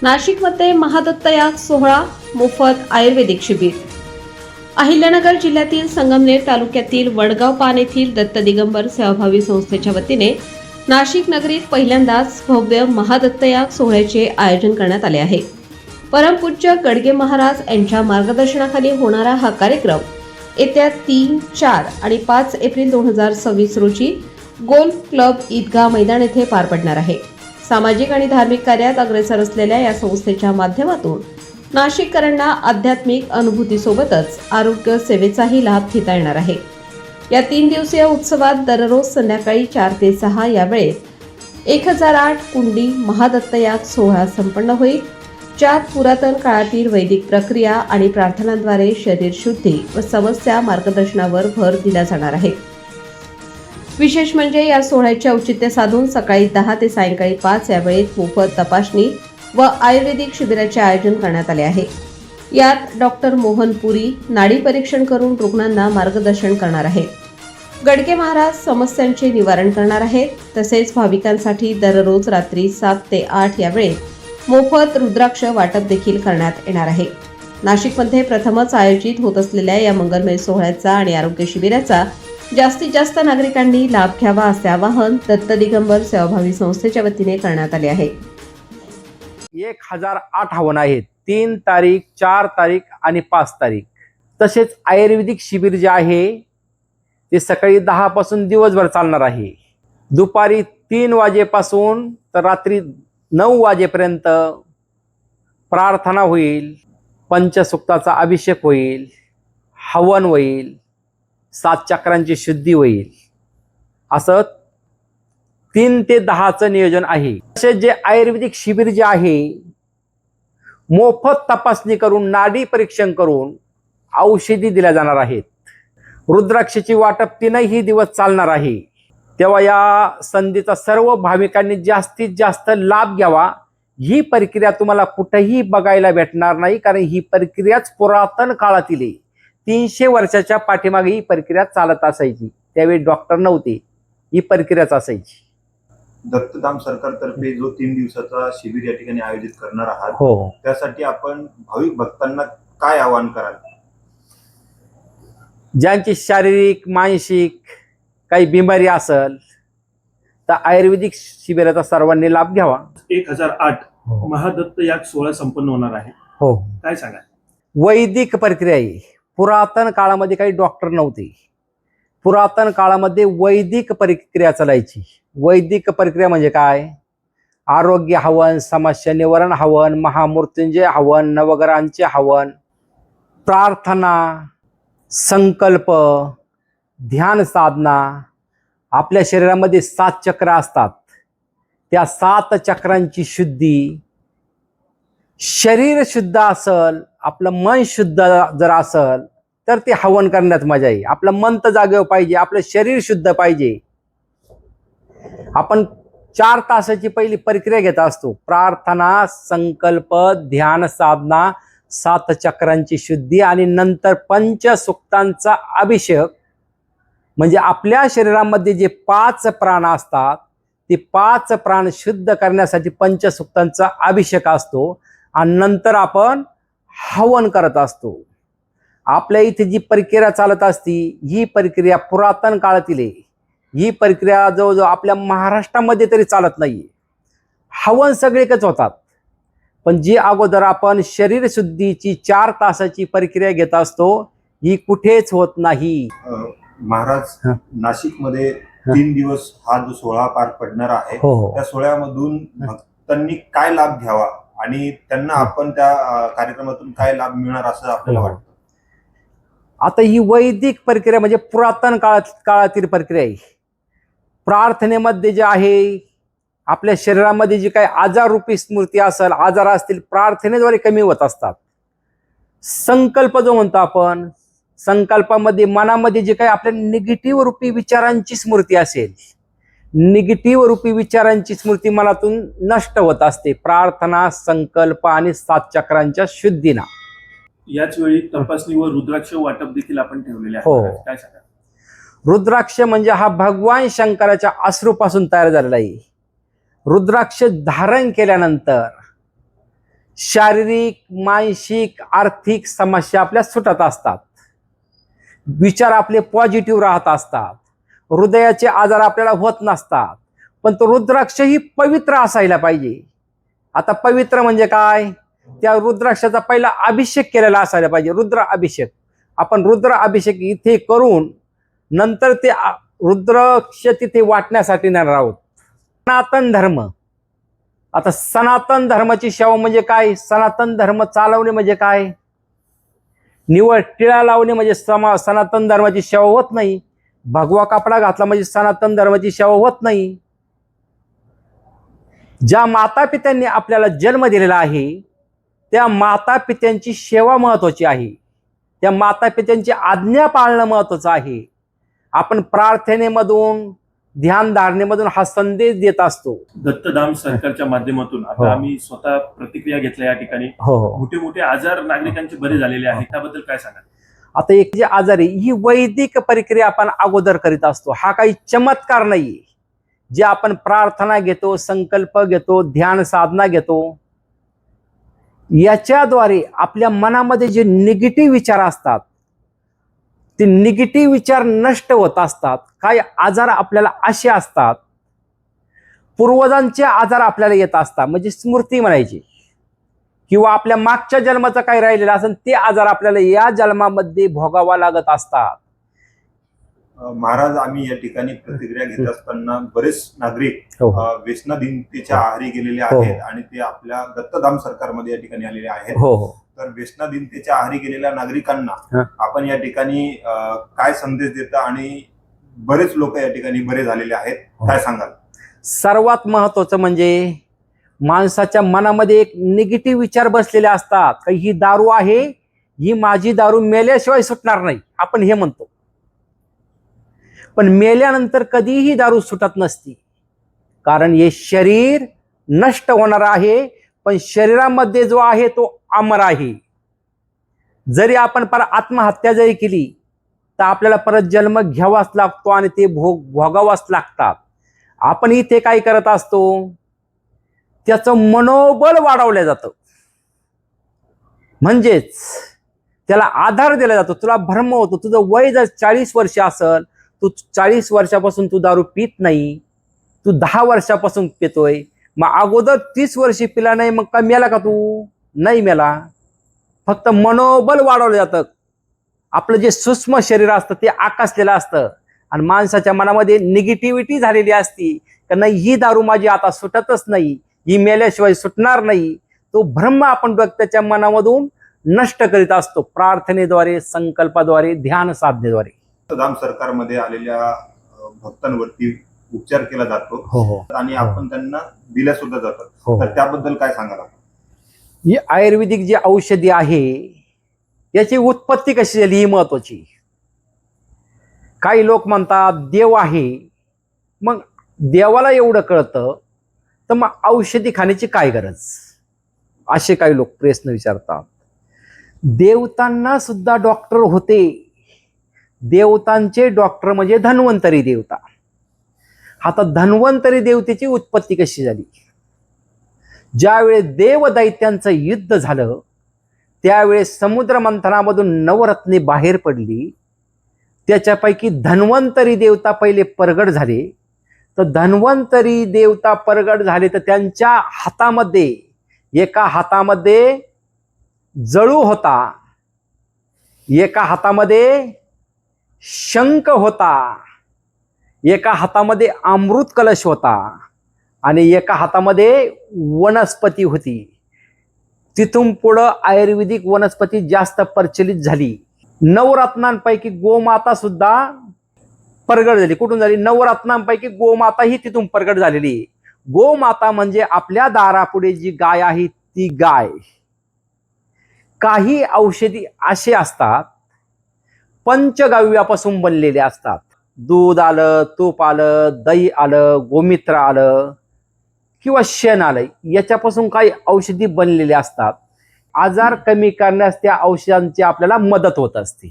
नाशिकमध्ये महादत्त याग सोहळा मोफत आयुर्वेदिक शिबिर। अहिल्यानगर जिल्ह्यातील संगमनेर तालुक्यातील वडगाव पान येथील दत्त दिगंबर सेवाभावी संस्थेच्या वतीने नाशिक नगरीत पहिल्यांदाच भव्य महादत्त याग सोहळ्याचे आयोजन करण्यात आले आहे। परमपूज्य गडगे महाराज यांच्या मार्गदर्शनाखाली होणारा हा कार्यक्रम येत्या 3, 4 आणि 5 एप्रिल 2026 रोजी गोल्फ क्लब ईदगाह मैदान येथे पार पडणार आहे। सामाजिक आणि धार्मिक कार्यात अग्रेसर असलेल्या या संस्थेच्या माध्यमातून नाशिककरांना आध्यात्मिक अनुभूतीसोबतच आरोग्य सेवेचाही लाभ घेता येणार आहे। या 3 दिवसीय उत्सवात दररोज संध्याकाळी 4 ते 6 या वेळेत 1008 कुंडी महादत्त याग सोहळा संपन्न होईल, ज्यात पुरातन काळातील वैदिक प्रक्रिया आणि प्रार्थनांद्वारे शरीर शुद्धी व समस्या मार्गदर्शनावर भर दिला जाणार आहे। विशेष म्हणजे या सोहळ्याचे औचित्य साधून सकाळी 10 ते सायंकाळी 5 या वेळेत मोफत तपासणी व आयुर्वेदिक शिबिराचे आयोजन करण्यात आले आहे। यात डॉक्टर मोहन पुरी नाडी परीक्षण करून रुग्णांना मार्गदर्शन करणार आहेत। गडगे महाराज समस्यांचे निवारण करणार आहेत। तसेच भाविकांसाठी दररोज रात्री 7 ते 8 या वेळेत मोफत रुद्राक्ष वाटप देखील करण्यात येणार आहे। नाशिकमध्ये प्रथमच आयोजित होत असलेल्या या मंगलमय सोहळ्याचा आणि आरोग्य शिबिराचा जास्तीत जास्त नागरिकांनी लाभ घ्यावा असे आवाहन दत्त दिगंबर सेवाभावी संस्थेच्या वतीने करण्यात आले आहे। 1008 हवन आहेत। 3 तारीख, 4 तारीख आणि 5 तारीख। तसेच आयुर्वेदिक शिबिर जे आहे ते सकाळी 10 पासून दिवसभर चालणार आहे। दुपारी 3 वाजेपासून तर रात्री 9 वाजेपर्यंत प्रार्थना होईल, पंचसुक्ताचा अभिषेक होईल, हवन होईल, 7 चक्रांची शुद्धी होईल। असं 3 ते 10चं नियोजन आहे। तसेच जे आयुर्वेदिक शिबिर जे आहे मोफत तपासणी करून नाडी परीक्षण करून औषधी दिल्या जाणार आहेत। रुद्राक्षाची वाटप 3ही दिवस चालणार आहे। तेव्हा या संधीचा सर्व भाविकांनी जास्तीत जास्त लाभ घ्यावा। ही प्रक्रिया तुम्हाला कुठेही बघायला भेटणार नाही, कारण ही प्रक्रियाच पुरातन काळातील आहे। 300 वर्षाच्या पाठीमागे ही प्रक्रिया चालत असायची। त्यावेळी डॉक्टर नव्हते, ही प्रक्रियाच असायची। दत्तधाम सरकारतर्फे जो 3 दिवसाचा शिबिर या ठिकाणी आयोजित करणार आहात, हो, त्यासाठी आपण भाविक भक्तांना काय आवाहन कराल? ज्यांची शारीरिक मानसिक काही बिमारी असेल तर आयुर्वेदिक शिबिराचा सर्वांनी लाभ घ्यावा। 1008 महादत्त याग सोहळा संपन्न होणार आहे। हो, काय सांगा? वैदिक प्रक्रिया आहे। पुरातन काळामध्ये काही डॉक्टर नव्हते। पुरातन काळामध्ये वैदिक प्रक्रिया चालायची। वैदिक प्रक्रिया म्हणजे काय? आरोग्य हवन, समस्या निवारण हवन, महामृत्युंजय हवन, नवग्रहांचे हवन, प्रार्थना, संकल्प, ध्यान साधना। आपल्या शरीरामध्ये 7 चक्र असतात। त्या 7 चक्रांची शुद्धी, शरीर शुद्ध असेल, आपलं मन शुद्ध जर असेल तर ते हवन करण्यात मजा आहे। आपलं मन तर जागेवर पाहिजे, आपलं शरीर शुद्ध पाहिजे। आपण 4 तासाची पहिली प्रक्रिया घेत असतो। प्रार्थना, संकल्प, ध्यान साधना, 7 चक्रांची शुद्धी आणि नंतर पंचसुक्तांचा अभिषेक। म्हणजे आपल्या शरीरामध्ये जे 5 प्राण असतात ते 5 प्राण शुद्ध करण्यासाठी पंचसुक्तांचा अभिषेक असतो आणि नंतर आपण हवन करत असतो। आपल्या इथे जी प्रक्रिया चालत असती ही प्रक्रिया पुरातन काळातील आहे। ही प्रक्रिया जवळजवळ आपल्या महाराष्ट्रामध्ये तरी चालत नाहीये। हवन सगळीकच होतात, पण जी अगोदर आपण शरीर शुद्धीची 4 तासाची प्रक्रिया घेत असतो ही कुठेच होत नाही। महाराज, नाशिकमध्ये 3 दिवस हा जो सोहळा पार पडणार आहे, त्या सोहळ्यामधून भक्तांनी काय लाभ घ्यावा आणि त्यांना आपण त्या कार्यक्रमातून काय लाभ मिळणार असं आपल्याला वाटतं? आता ही वैदिक प्रक्रिया म्हणजे पुरातन काळातील प्रक्रिया आहे। प्रार्थनेमध्ये जे आहे आपल्या शरीरामध्ये जी काही आजाररूपी स्मृती असेल, आजार असतील, प्रार्थनेद्वारे कमी होत असतात। संकल्प जो म्हणतो आपण, संकल्पामध्ये मनामध्ये जे काही आपल्या निगेटिव्ह रूपी विचारांची स्मृती असेल, निगेटिव्ह रूपी विचारांची स्मृती मनातून नष्ट होत असते प्रार्थना, संकल्प आणि 7 चक्रांच्या शुद्धीना। याच वेळी तपासणी व रुद्राक्ष वाटप देखील आपण ठेवलेले आहे। हो, काय सांगा? रुद्राक्ष म्हणजे हा भगवान शंकराच्या अश्रूपासून तयार झालेला आहे। रुद्राक्ष धारण केल्यानंतर शारीरिक, मानसिक, आर्थिक समस्या आपल्या सुटत असतात. विचार आपले पॉझिटिव्ह राहत असतात. हृदयाचे आजार आपल्याला होत नसतात. पण तो रुद्राक्ष ही पवित्र असायला पाहिजे. आता पवित्र म्हणजे काय? त्या रुद्राक्षाचा पहिला अभिषेक केलेला असायला पाहिजे. रुद्र अभिषेक. आपण रुद्र अभिषेक इथे करून नंतर ते रुद्राक्ष तिथे वाटण्यासाठी येणार आहोत. सनातन धर्म. आता सनातन धर्माची सेवा म्हणजे काय? सनातन धर्म चालवणे म्हणजे काय? निवळ टिळा लावणे म्हणजे सनातन धर्माची सेवा होत नाही. भगवा कपडा घातला म्हणजे सनातन धर्माची सेवा होत नाही. ज्या माता पित्यांनी आपल्याला जन्म दिलेला आहे त्या माता पित्यांची सेवा महत्वाची आहे. त्या माता पित्यांची आज्ञा पाळणं महत्वाचं आहे. आपण प्रार्थनेमधून, ध्यान धारणेमधून हा संदेश देत असतो. दत्तधाम सरकारच्या माध्यमातून हो. आता आम्ही स्वतः प्रतिक्रिया घेतल्या या ठिकाणी. हो. मोठे मोठे आजार नागरिकांचे बरे झालेले आहेत, त्याबद्दल काय सांगाल? आता एक जे आजार आहे ही वैदिक प्रक्रिया आपण अगोदर करीत असतो. हा काही चमत्कार नाही. जे आपण प्रार्थना घेतो, संकल्प घेतो, ध्यान साधना घेतो, याच्याद्वारे आपल्या मनामध्ये जे निगेटिव्ह विचार असतात ते निगेटिव्ह विचार नष्ट होत असतात. काही आजार आपल्याला असे असतात, पूर्वजांचे आजार आपल्याला येत असतात, म्हणजे स्मृती म्हणायची, किंवा आपल्या मागच्या जन्माचं काही राहिलेलं असेल ते आजार आपल्याला या जन्मामध्ये भोगावा लागत असतात. महाराज, आम्ही या ठिकाणी प्रतिक्रिया घेत असताना बरेच नागरिक व्यसनाधीनतेच्या आहारी गेलेले आहेत आणि ते आपल्या दत्तधाम सरकारमध्ये या ठिकाणी आलेले आहेत. तर व्यसनाधीनतेच्या आहारी गेलेल्या नागरिकांना आपण या ठिकाणी काय संदेश देता? आणि बरेच लोक या ठिकाणी बरे झालेले आहेत, काय सांगाल? सर्वात महत्वाचं म्हणजे माणसाच्या मनामध्ये एक निगेटिव्ह विचार बसलेले असतात. काही ही दारू आहे, ही माझी दारू मेल्याशिवाय सुटणार नाही, आपण हे म्हणतो. पण मेल्यानंतर कधीही दारू सुटत नसती. कारण हे शरीर नष्ट होणार आहे, पण शरीरामध्ये जो आहे तो अमर आहे. जरी आपण पर आत्महत्या जरी केली तर आपल्याला परत जन्म घ्यावाच लागतो आणि ते भोगावाच लागतात. आपण इथे काय करत असतो? त्याचं मनोबल वाढवलं जातं. म्हणजेच त्याला आधार दिला जातो. तुला भ्रम होतो. तुझं वय जर 40 वर्ष असेल, तू 40 वर्षापासून तू दारू पित नाही, तू 10 वर्षापासून पितोय, मग अगोदर 30 वर्षी पिला नाही, मग का मेला का तू? नाही मेला. फक्त मनोबल वाढवलं जातं. आपलं जे सूक्ष्म शरीर असतं ते आकासलेलं असतं आणि माणसाच्या मनामध्ये निगेटिव्हिटी झालेली असती की नाही, ही दारू माझी आता सुटतच नाही, ही मेल्याशिवाय सुटणार नाही. तो भ्रम आपण त्याच्या मनामधून नष्ट करीत असतो प्रार्थनेद्वारे, संकल्पाद्वारे, ध्यान साधनेद्वारे. दत्तधाम सरकारमध्ये आलेल्या भक्तांवरती उपचार केला जातो आणि आपण त्यांना दिल्या सुद्धा जातात. तर त्याबद्दल काय सांगाल? ही आयुर्वेदिक जी औषधी आहे याची उत्पत्ती कशी झाली ही महत्वाची. काही लोक म्हणतात देव आहे, मग देवाला एवढं कळतं तर मग औषधी खाण्याची काय गरज, असे काही लोक प्रश्न विचारतात. देवतांना सुद्धा डॉक्टर होते. देवतांचे डॉक्टर म्हणजे धन्वंतरी देवता. आता धन्वंतरी देवतेची उत्पत्ती कशी झाली? ज्यावेळेस देवदैत्यांचं युद्ध झालं त्यावेळेस समुद्र मंथनामधून नवरत्ने बाहेर पडली. त्याच्यापैकी धन्वंतरी देवता पहिले प्रगट झाले. तर धन्वंतरी देवता प्रगट झाले तर त्यांच्या हातामध्ये, एका हातामध्ये जळू होता, एका हातामध्ये शंख होता, एका हातामध्ये अमृत कलश होता आणि एका हातामध्ये वनस्पती होती. तिथून पुढं आयुर्वेदिक वनस्पती जास्त प्रचलित झाली. नवरत्नांपैकी गोमाता सुद्धा प्रगट झाली. कुठून झाली? नवरत्नांपैकी गोमाता ही तिथून प्रगट झालेली. गोमाता म्हणजे आपल्या दारापुढे जी गाय आहे ती गाय. काही औषधी असे असतात पंचगव्यापासून बनलेले असतात. दूध आलं, तूप आलं, दही आलं, गोमित्र आलं किंवा शेण आलं, याच्यापासून काही औषधी बनलेले असतात. आजार कमी करण्यास त्या औषधांची आपल्याला मदत होत असते.